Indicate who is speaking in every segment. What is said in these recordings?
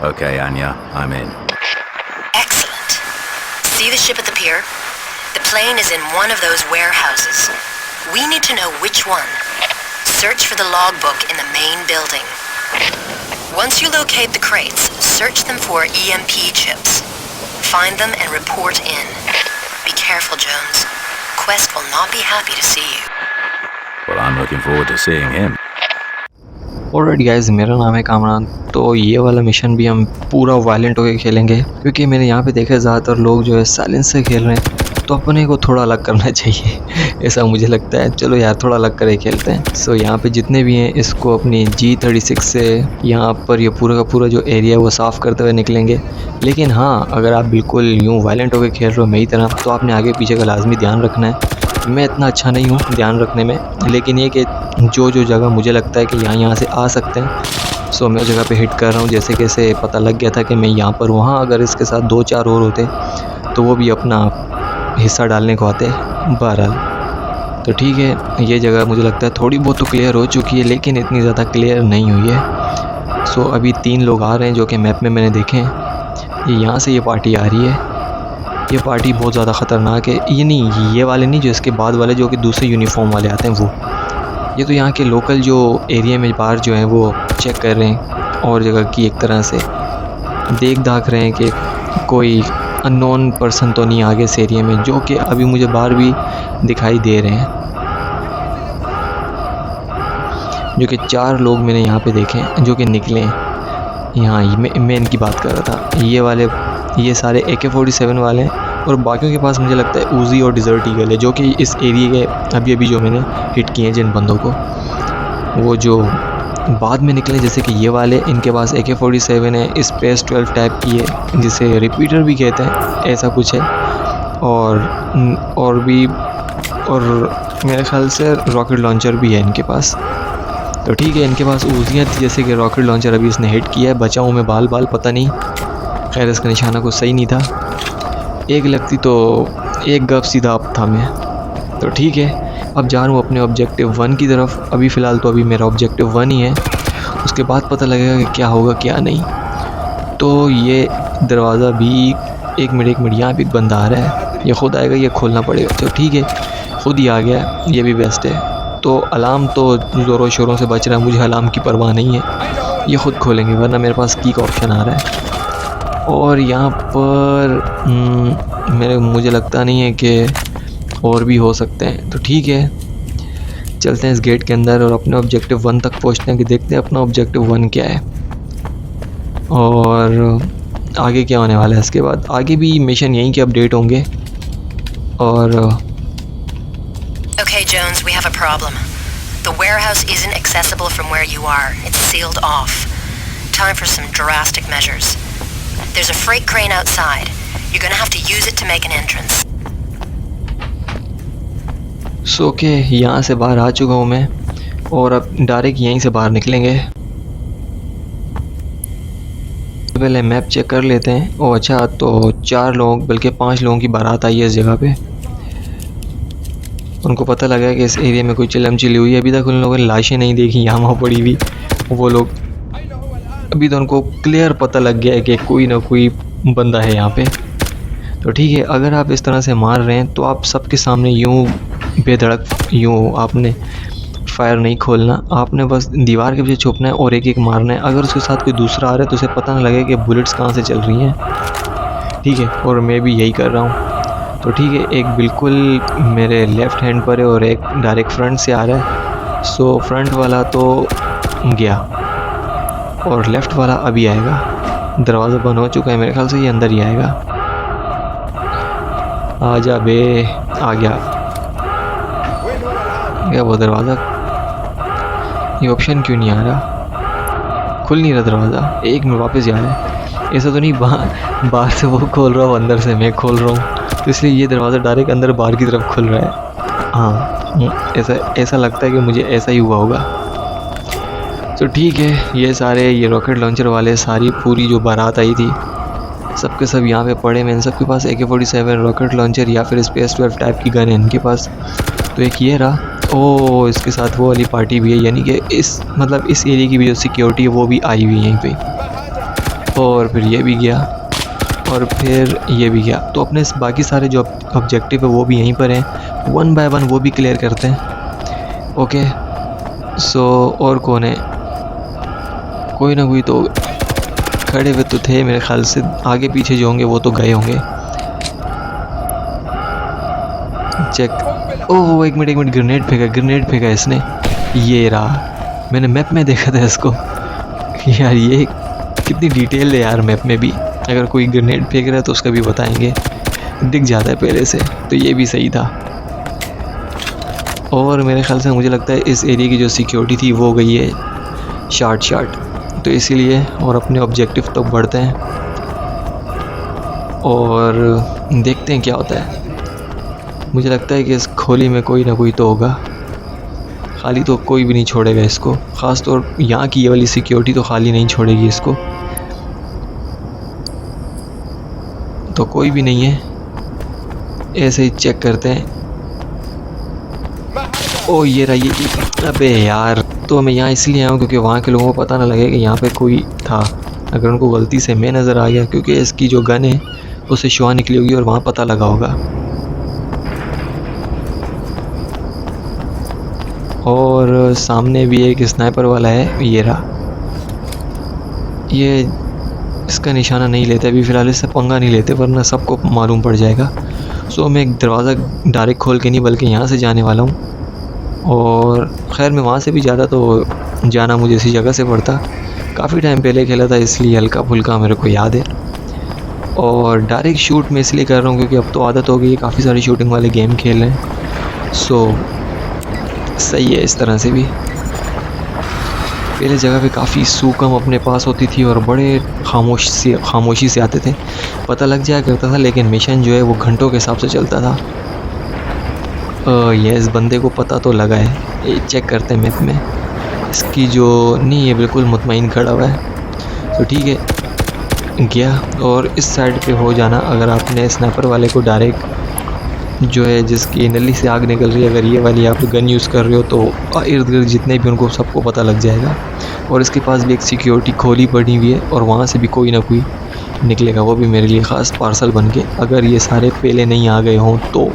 Speaker 1: Okay, Anya, I'm in.
Speaker 2: Excellent. See the ship at the pier? The plane is in one of those warehouses. We need to know which one. Search for the logbook in the main building. Once you locate the crates, search them for EMP chips. Find them and report in. Be careful, Jones. Quest will not be happy to see you.
Speaker 1: Well, I'm looking forward to seeing him.
Speaker 3: Alright guys, मेरा नाम है कामरान। तो ये वाला mission भी हम पूरा violent होकर खेलेंगे, क्योंकि मैंने यहाँ पे देखा ज़्यादातर लोग जो है साइलेंस से खेल रहे हैं, तो अपने को थोड़ा अलग करना चाहिए ऐसा मुझे लगता है। चलो यार, थोड़ा अलग करे खेलते हैं। सो यहाँ पे जितने भी हैं इसको अपनी G36 से यहाँ पर ये पूरा का पूरा जो एरिया है वो साफ़ करते हुए निकलेंगे। लेकिन हाँ, अगर आप बिल्कुल यूँ वायलेंट होकर खेल रहे हो मेरी तरह, तो आपने आगे पीछे का लाजमी ध्यान रखना है। मैं इतना अच्छा नहीं हूँ ध्यान रखने में, लेकिन ये कि जो जगह मुझे लगता है कि यहाँ से आ सकते हैं, सो मैं उस जगह पे हिट कर रहा हूँ। जैसे कैसे पता लग गया था कि मैं यहाँ पर, वहाँ अगर इसके साथ 2-4 और होते तो वो भी अपना हिस्सा डालने को आते। बहरहाल तो ठीक है, ये जगह मुझे लगता है थोड़ी बहुत तो क्लियर हो चुकी है, लेकिन इतनी ज़्यादा क्लियर नहीं हुई है। सो अभी 3 लोग आ रहे हैं जो कि मैप में मैंने देखे हैं। यहाँ से ये पार्टी आ रही है। ये पार्टी बहुत ज़्यादा ख़तरनाक है। ये नहीं, ये वाले नहीं, जो इसके बाद वाले जो कि दूसरे यूनिफॉर्म वाले आते हैं वो। ये तो यहाँ के लोकल जो एरिया में बाहर जो हैं वो चेक कर रहे हैं और जगह की एक तरह से देख दाख रहे हैं कि कोई अननोन पर्सन तो नहीं आगे इस एरिया में, जो कि अभी मुझे बाहर भी दिखाई दे रहे हैं। जो कि 4 लोग मैंने यहाँ पे देखे हैं जो कि निकले हैं। यहाँ मैं इनकी बात कर रहा था। ये वाले, ये सारे AK-47 वाले हैं, और बाकियों के पास मुझे लगता है उजी और डिज़र्ट ईगल है, जो कि इस एरिया के अभी जो मैंने हिट किए हैं जिन बंदों को, वो जो बाद में निकले। जैसे कि ये वाले, इनके पास AK-47 है, स्पेस 12 टाइप की है, जिसे रिपीटर भी कहते हैं, ऐसा कुछ है। और भी, और मेरे ख्याल से रॉकेट लॉन्चर भी है इनके पास। तो ठीक है, इनके पास उजियाँ थी, जैसे कि रॉकेट लॉन्चर अभी इसने हिट किया है। बचा हूँ मैं बाल पता नहीं, खैर इसका निशाना कुछ सही नहीं था। एक लगती तो एक गप सीधा अप था मैं। तो ठीक है, अब जा रहा हूँ अपने ऑब्जेक्टिव 1 की तरफ। अभी फ़िलहाल तो अभी मेरा ऑब्जेक्टिव 1 ही है, उसके बाद पता लगेगा कि क्या होगा क्या नहीं। तो ये दरवाज़ा भी, एक मिनट यहाँ भी एक बंदा आ रहा है, ये ख़ुद आएगा, ये खोलना पड़ेगा। तो ठीक है, ख़ुद ही आ गया, ये भी बेस्ट है। तो अलार्म तो ज़ोरों शोरों से बच रहा है, मुझे अलार्म की परवाह नहीं है, ये ख़ुद खोलेंगे, वरना मेरे पास की का ऑप्शन आ रहा है। और यहाँ पर मुझे लगता नहीं है कि और भी हो सकते हैं। तो ठीक है, चलते हैं इस गेट के अंदर और अपने ऑब्जेक्टिव 1 तक पहुँचते हैं कि देखते हैं अपना ऑब्जेक्टिव 1 क्या है और आगे क्या होने वाला है। इसके बाद आगे भी मिशन यहीं के अपडेट होंगे। और
Speaker 2: Okay, Jones, we have a problem. The warehouse isn't accessible from where you are. It's sealed off. Time for some drastic measures. There's a freight crane outside. You're gonna have to use it to make an entrance.
Speaker 3: सो के यहाँ से बाहर आ चुका हूँ मैं, और अब direct यहीं से बाहर निकलेंगे। पहले मैप चेक कर लेते हैं। ओ अच्छा, तो 4 लोग बल्कि 5 लोगों की बारात आई है इस जगह पे। उनको पता लगा कि इस एरिया में कोई चिलम चिली हुई है। अभी तक उन लोगों ने लाशें नहीं देखी यहाँ वहाँ पड़ी हुई। वो लोग अभी तो उनको क्लियर पता लग गया है कि कोई ना कोई बंदा है यहाँ पे। तो ठीक है, अगर आप इस तरह से मार रहे हैं तो आप सबके सामने यूँ बेधड़क यूँ आपने फायर नहीं खोलना, आपने बस दीवार के पीछे छुपना है और एक मारना है। अगर उसके साथ कोई दूसरा आ रहा है तो उसे पता ना लगे कि बुलेट्स कहाँ से चल रही हैं। ठीक है, और मैं भी यही कर रहा हूँ। तो ठीक है, एक बिल्कुल मेरे लेफ़्ट हैंड पर है और एक डायरेक्ट फ्रंट से आ रहा है। सो फ्रंट वाला तो गया और लेफ़्ट वाला अभी आएगा। दरवाज़ा बंद हो चुका है, मेरे ख्याल से ये अंदर ही आएगा। आजा बे, आ गया वो दरवाज़ा। ये ऑप्शन क्यों नहीं आ रहा? खुल नहीं रहा दरवाज़ा। एक मिनट, वापस जा रहा है। ऐसा तो नहीं बाहर से वो खोल रहा हूँ, अंदर से मैं खोल रहा हूँ, तो इसलिए ये दरवाज़ा डायरेक्ट अंदर बाहर की तरफ खुल रहा है। हाँ, ऐसा लगता है कि मुझे ऐसा ही हुआ होगा। तो ठीक है, ये सारे ये रॉकेट लॉन्चर वाले सारी पूरी जो बारात आई थी, सबके सब यहाँ पे पड़े। मैंने सबके पास AK-47 रॉकेट लॉन्चर या फिर स्पेस 12 टाइप की गन है इनके पास। तो एक ये रहा। ओ, इसके साथ वो वाली पार्टी भी है, यानी कि इस एरिया की भी जो सिक्योरिटी है वो भी आई हुई है यहीं पे। और फिर ये भी गया और फिर ये भी गया। तो अपने बाकी सारे जो ऑब्जेक्टिव है वो भी यहीं पर हैं, 1 बाय 1 वो भी क्लियर करते हैं। ओके सो और कौन है? कोई ना कोई तो खड़े हुए तो थे मेरे ख्याल से, आगे पीछे जो होंगे वो तो गए होंगे। चेक। ओह एक मिनट ग्रेनेड फेंका इसने। ये रहा, मैंने मैप में देखा था इसको। यार ये कितनी डिटेल है यार मैप में भी, अगर कोई ग्रेनेड फेंक रहा है तो उसका भी बताएंगे, दिख जाता है पहले से। तो ये भी सही था। और मेरे ख्याल से मुझे लगता है इस एरिया की जो सिक्योरिटी थी वो गई है शार्ट तो इसीलिए। और अपने ऑब्जेक्टिव तक बढ़ते हैं और देखते हैं क्या होता है। मुझे लगता है कि इस खोली में कोई ना कोई तो होगा, खाली तो कोई भी नहीं छोड़ेगा इसको। ख़ास तौर यहाँ की ये वाली सिक्योरिटी तो खाली नहीं छोड़ेगी इसको। तो कोई भी नहीं है, ऐसे ही चेक करते हैं। ओ ये रहा ये। अबे यार, तो मैं यहाँ इसलिए आया हूँ क्योंकि वहाँ के लोगों को पता ना लगे कि यहाँ पे कोई था। अगर उनको गलती से मैं नज़र आ गया, क्योंकि इसकी जो गन है उससे शुआ निकली होगी और वहाँ पता लगा होगा। और सामने भी एक स्नाइपर वाला है, ये रहा। ये इसका निशाना नहीं लेते अभी फ़िलहाल, इससे पंगा नहीं लेते वरना सबको मालूम पड़ जाएगा। सो मैं एक दरवाज़ा डायरेक्ट खोल के नहीं बल्कि यहाँ से जाने वाला हूँ। और ख़ैर मैं वहाँ से भी ज़्यादा तो जाना मुझे इसी जगह से पड़ता, काफ़ी टाइम पहले खेला था इसलिए हल्का फुल्का मेरे को याद है। और डायरेक्ट शूट मैं इसलिए कर रहा हूँ क्योंकि अब तो आदत हो गई है, काफ़ी सारे शूटिंग वाले गेम खेल रहे हैं। सो सही है इस तरह से भी। पहले जगह पे काफ़ी सूकम अपने पास होती थी और बड़े खामोशी से आते थे, पता लग जाया करता था, लेकिन मिशन जो है वो घंटों के हिसाब से चलता था। ये इस बंदे को पता तो लगा है, ये चेक करते हैं मैप में। इसकी जो नहीं है बिल्कुल मुतमईन खड़ा हुआ है। तो ठीक है गया। और इस साइड पे हो जाना, अगर आपने स्नाइपर वाले को डायरेक्ट जो है जिसकी नली से आग निकल रही है, अगर ये वाली आप गन यूज़ कर रहे हो तो इर्द गिर्द जितने भी उनको सबको पता लग जाएगा। और इसके पास भी एक सिक्योरिटी खोली पड़ी हुई है और वहाँ से भी कोई ना कोई निकलेगा, वो भी मेरे लिए ख़ास पार्सल बन के, अगर ये सारे पहले नहीं आ गए हों तो।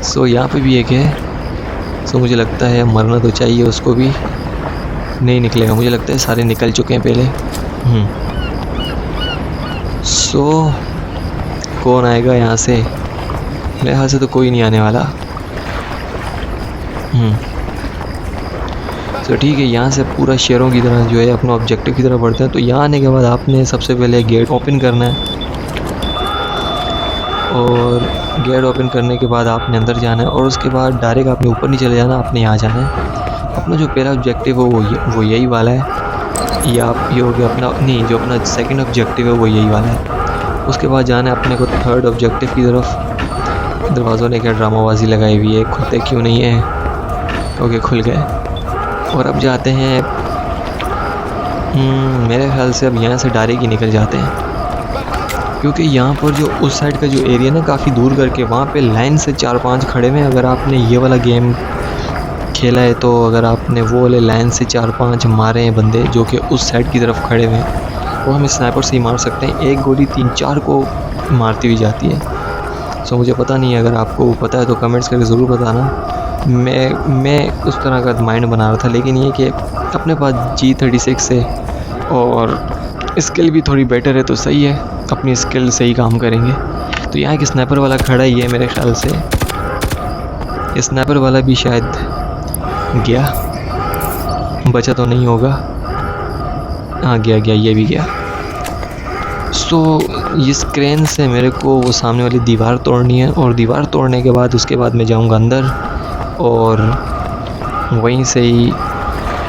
Speaker 3: सो यहाँ पे भी एक है। सो मुझे लगता है मरना तो चाहिए उसको भी, नहीं निकलेगा, मुझे लगता है सारे निकल चुके हैं पहले। सो कौन आएगा यहाँ से? मेरे ख्याल से तो कोई नहीं आने वाला। तो ठीक है, यहाँ से पूरा शेरों की तरह जो है अपना ऑब्जेक्टिव की तरह बढ़ते हैं। तो यहाँ आने के बाद आपने सबसे पहले गेट ओपन करना है और गेट ओपन करने के बाद आपने अंदर जाना है और उसके बाद डायरेक्ट आपने ऊपर नहीं चले जाना, आपने यहाँ जाना है। अपना जो पहला ऑब्जेक्टिव है वो यही वाला है, या आप ये हो गया अपना, नहीं जो अपना सेकंड ऑब्जेक्टिव है वो यही वाला है। उसके बाद जाना है अपने को थर्ड ऑब्जेक्टिव की तरफ। दरवाज़ों ने क्या ड्रामाबाजी लगाई हुई है, खुलते क्यों नहीं है? ओके खुल गए। और अब जाते हैं, मेरे ख्याल से अब यहाँ से डायरेक्ट ही निकल जाते हैं, क्योंकि यहाँ पर जो उस साइड का जो एरिया ना काफ़ी दूर करके वहाँ पे लाइन से 4-5 खड़े हुए हैं। अगर आपने ये वाला गेम खेला है तो अगर आपने वो वाले लाइन से 4-5 मारे हैं बंदे जो कि उस साइड की तरफ खड़े हुए हैं, वो हम स्नाइपर से ही मार सकते हैं। एक गोली 3-4 को मारती हुई जाती है। सो मुझे पता नहीं है, अगर आपको पता है तो कमेंट्स करके ज़रूर बताना। मैं उस तरह का माइंड बना रहा था, लेकिन ये कि अपने पास G36 है और स्किल भी थोड़ी बेटर है तो सही है, अपनी स्किल से ही काम करेंगे। तो यहाँ एक स्नाइपर वाला खड़ा ही है मेरे ख्याल से, स्नाइपर वाला भी शायद गया, बचा तो नहीं होगा। हाँ गया, ये भी गया। सो इस क्रेन से मेरे को वो सामने वाली दीवार तोड़नी है और दीवार तोड़ने के बाद उसके बाद मैं जाऊँगा अंदर और वहीं से ही,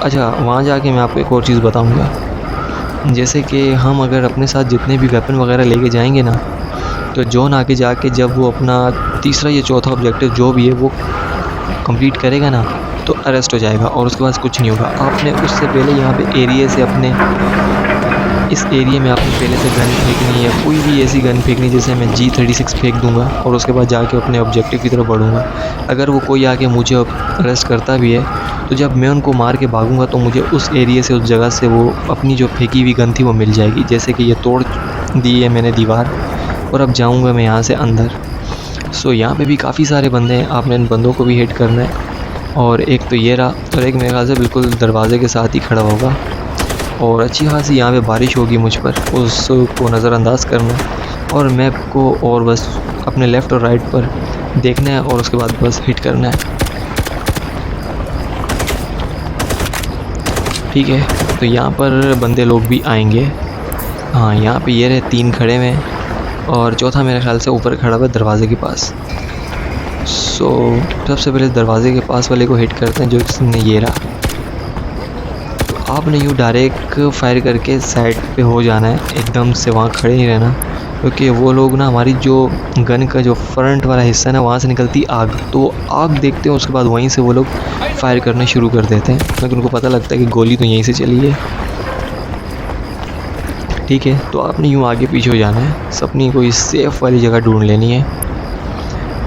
Speaker 3: अच्छा वहाँ जाके मैं आपको एक और चीज़ बताऊँगा। जैसे कि हम अगर अपने साथ जितने भी वेपन वगैरह लेके जाएंगे ना, तो जॉन आके जाके जब वो अपना तीसरा या चौथा ऑब्जेक्टिव जो भी है वो कंप्लीट करेगा ना, तो अरेस्ट हो जाएगा और उसके बाद कुछ नहीं होगा। आपने उससे पहले यहाँ पे एरिया से अपने इस एरिया में आपने पहले से गन फेंकनी है, कोई भी ऐसी गन फेंकनी जैसे मैं G36 फेंक दूंगा और उसके बाद जाके अपने ऑब्जेक्टिव की तरफ बढ़ूंगा। अगर वो कोई आके मुझे अरेस्ट करता भी है तो जब मैं उनको मार के भागूंगा तो मुझे उस एरिया से, उस जगह से वो अपनी जो फेंकी हुई गन थी वो मिल जाएगी। जैसे कि ये तोड़ दी है मैंने दीवार और अब जाऊँगा मैं यहाँ से अंदर। सो यहाँ पे भी काफ़ी सारे बंदे हैं, आपने इन बंदों को भी हिट करना है। और एक तो ये रहा और एक मेरे ख्याल से बिल्कुल दरवाजे के साथ ही खड़ा होगा और अच्छी खासी यहाँ पे बारिश होगी मुझ पर, उसको नज़रअंदाज करना है और मैप को और बस अपने लेफ़्ट और राइट पर देखना है और उसके बाद बस हिट करना है। ठीक है, तो यहाँ पर बंदे लोग भी आएंगे। हाँ, यहाँ पे ये रहे 3 खड़े हुए हैं और चौथा मेरे ख्याल से ऊपर खड़ा हुआ है दरवाजे के पास। सो सबसे पहले दरवाजे के पास वाले को हिट करते हैं, जो इसने ये रहा। तो आपने यूँ डायरेक्ट फायर करके साइड पे हो जाना है, एकदम से वहाँ खड़े नहीं रहना, क्योंकि वो लोग ना हमारी जो गन का जो फ्रंट वाला हिस्सा है ना वहाँ से निकलती आग, तो आग देखते हैं उसके बाद वहीं से वो लोग फायर करना शुरू कर देते हैं, क्योंकि उनको पता लगता है कि गोली तो यहीं से चली है। ठीक है, तो आपने यूँ आगे पीछे हो जाना है, अपनी कोई सेफ़ वाली जगह ढूंढ लेनी है।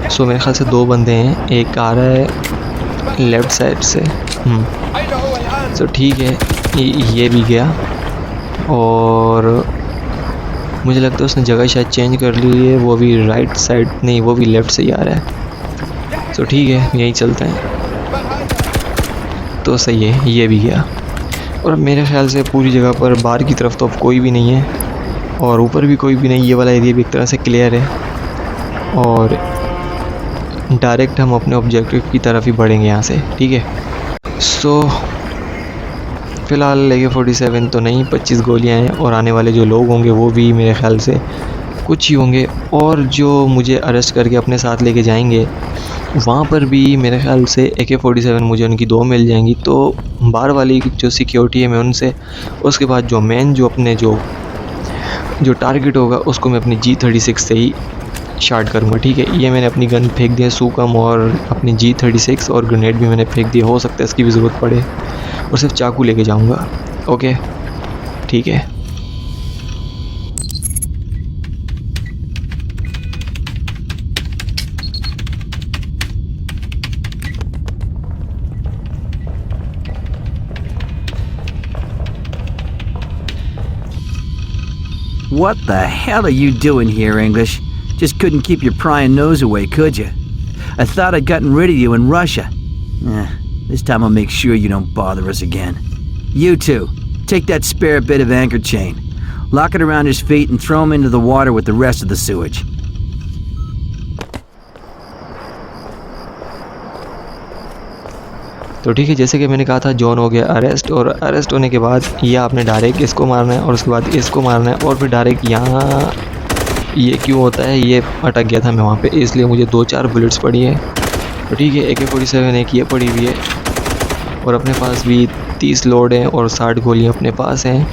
Speaker 3: सो मेरे ख्याल से 2 बंदे हैं, एक आ रहा है लेफ़्ट साइड से। सो ठीक है, ये भी गया और मुझे लगता है उसने जगह शायद चेंज कर ली है, वो भी राइट साइड नहीं, वो भी लेफ़्ट से ही आ रहा है। सो ठीक है, यहीं चलते हैं। तो सही है, ये भी गया और मेरे ख्याल से पूरी जगह पर बाहर की तरफ तो अब कोई भी नहीं है और ऊपर भी कोई भी नहीं, ये वाला एरिया भी एक तरह से क्लियर है और डायरेक्ट हम अपने ऑब्जेक्टिव की तरफ ही बढ़ेंगे यहाँ से। ठीक है, सो फ़िलहाल AK-47 तो नहीं, 25 गोलियाँ हैं और आने वाले जो लोग होंगे वो भी मेरे ख्याल से कुछ ही होंगे और जो मुझे अरेस्ट करके अपने साथ लेके जाएंगे वहाँ पर भी मेरे ख्याल से AK-47 मुझे उनकी 2 मिल जाएंगी। तो बाहर वाली जो सिक्योरिटी है मैं उनसे, उसके बाद जो मेन जो अपने जो टारगेट होगा उसको मैं अपनी G36 से ही शार्ट करूँगा। ठीक है, ये मैंने अपनी गन फेंक दी है सूकम और अपनी G36 और ग्रेनेड भी मैंने फेंक दी, हो सकता है इसकी भी ज़रूरत पड़े और सिर्फ चाकू लेके जाऊँगा। ओके, ठीक है।
Speaker 4: What the hell are you doing here, English? Just couldn't keep your prying nose away, could you? I thought I'd gotten rid of you in Russia. This time I'll make sure you don't bother us again. You two, take that spare bit of anchor chain, lock it around his feet and throw him into the water with the rest of the sewage.
Speaker 3: तो ठीक है, जैसे कि मैंने कहा था John हो गया अरेस्ट और अरेस्ट होने के बाद ये आपने डायरेक्ट इसको मारना है और उसके बाद इसको मारना है और फिर डायरेक्ट यहाँ ये क्यों होता है, ये अटक गया था मैं वहाँ पे, इसलिए मुझे 2-4 बुलेट्स पड़ी है। तो ठीक है, AK-47 एक ये पड़ी हुई है और अपने पास भी 30 लोड हैं और 60 गोलियाँ अपने पास हैं।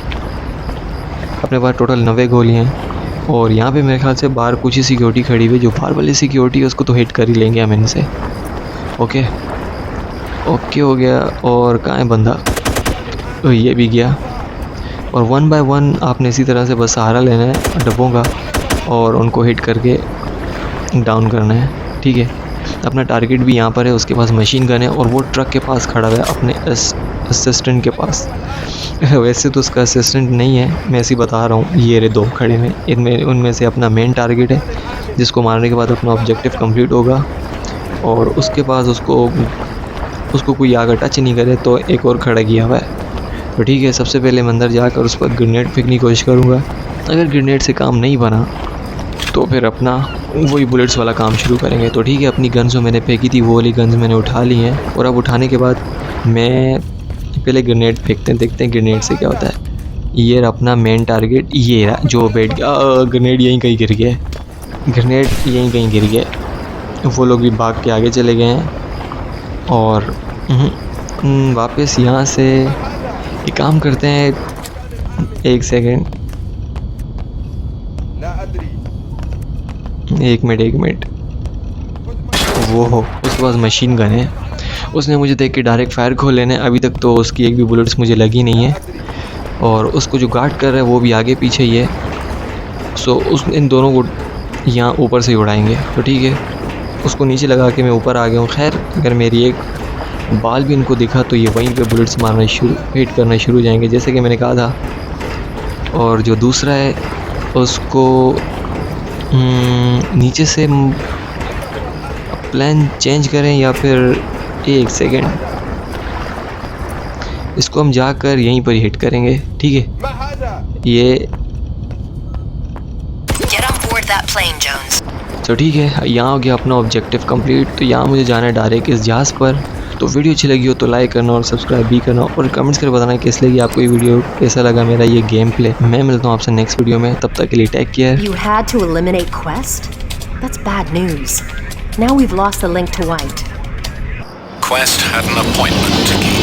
Speaker 3: अपने पास टोटल 90 गोलियाँ हैं और यहाँ पे मेरे ख्याल से बाहर कुछ ही सिक्योरिटी खड़ी हुई है, जो बाहर वाली सिक्योरिटी है उसको तो हिट कर ही लेंगे हम इनसे। ओके हो गया और कहाँ है बंदा, तो ये भी गया और 1 बाय 1 आपने इसी तरह से बस सहारा लेना है डब्बों का और उनको हिट करके डाउन करना है। ठीक है, अपना टारगेट भी यहाँ पर है, उसके पास मशीन गन है और वो ट्रक के पास खड़ा हुआ है अपने असिस्टेंट के पास। वैसे तो उसका असिस्टेंट नहीं है, मैं ऐसे ही बता रहा हूँ। ये रे 2 खड़े हैं, इनमें उनमें से अपना मेन टारगेट है जिसको मारने के बाद अपना ऑब्जेक्टिव कंप्लीट होगा और उसके पास उसको कोई आगे टच नहीं करे तो एक और खड़ा किया हुआ है। तो ठीक है, सबसे पहले मैं अंदर जाकर उस पर ग्रेनेड फेंकने की कोशिश करूँगा। अगर ग्रेनेड से काम नहीं बना तो फिर अपना वही बुलेट्स वाला काम शुरू करेंगे। तो ठीक है, अपनी गन्स जो मैंने फेंकी थी वो वाली गन्स मैंने उठा ली हैं और अब उठाने के बाद मैं पहले ग्रेनेड फेंकते हैं, देखते हैं ग्रेनेड से क्या होता है। ये अपना मेन टारगेट ये रहा जो बैठ गया, ग्रेनेड यहीं कहीं गिर गया, ग्रेनेड यहीं कहीं गिर गया। वो लोग भी भाग के आगे चले गए हैं और वापस यहाँ से एक काम करते हैं, 1 सेकेंड, 1 मिनट। वो उसके पास मशीन गन है, उसने मुझे देख के डायरेक्ट फायर खोल लेना है। अभी तक तो उसकी एक भी बुलेट्स मुझे लगी नहीं है और उसको जो गार्ड कर रहा है वो भी आगे पीछे ही है। सो उस इन दोनों को यहाँ ऊपर से ही उड़ाएंगे। तो ठीक है, उसको नीचे लगा के मैं ऊपर आ गया हूँ। खैर अगर मेरी एक बाल भी इनको दिखा तो ये वहीं पे बुलेट्स मारना शुरू हिट करना शुरू हो जाएंगे, जैसे कि मैंने कहा था। और जो दूसरा है उसको नीचे से प्लान चेंज करें या फिर एक सेकेंड, इसको हम जाकर यहीं पर हिट करेंगे। ठीक है, ये
Speaker 2: Get on board that plane, Jones.
Speaker 3: तो ठीक है, यहाँ हो गया अपना ऑब्जेक्टिव कंप्लीट। तो यहाँ मुझे जाना है डायरेक्ट इस जहाज़ पर। तो वीडियो अच्छी लगी हो तो लाइक करना और सब्सक्राइब भी करना और कमेंट्स कर बताना किस लगी आपको ये वीडियो, कैसा लगा मेरा ये गेम प्ले। मैं मिलता हूँ आपसे नेक्स्ट वीडियो में, तब तक के लिए take care.
Speaker 2: You had to eliminate Quest? That's bad news. Now we've lost the link to White.
Speaker 1: Quest had an appointment to keep.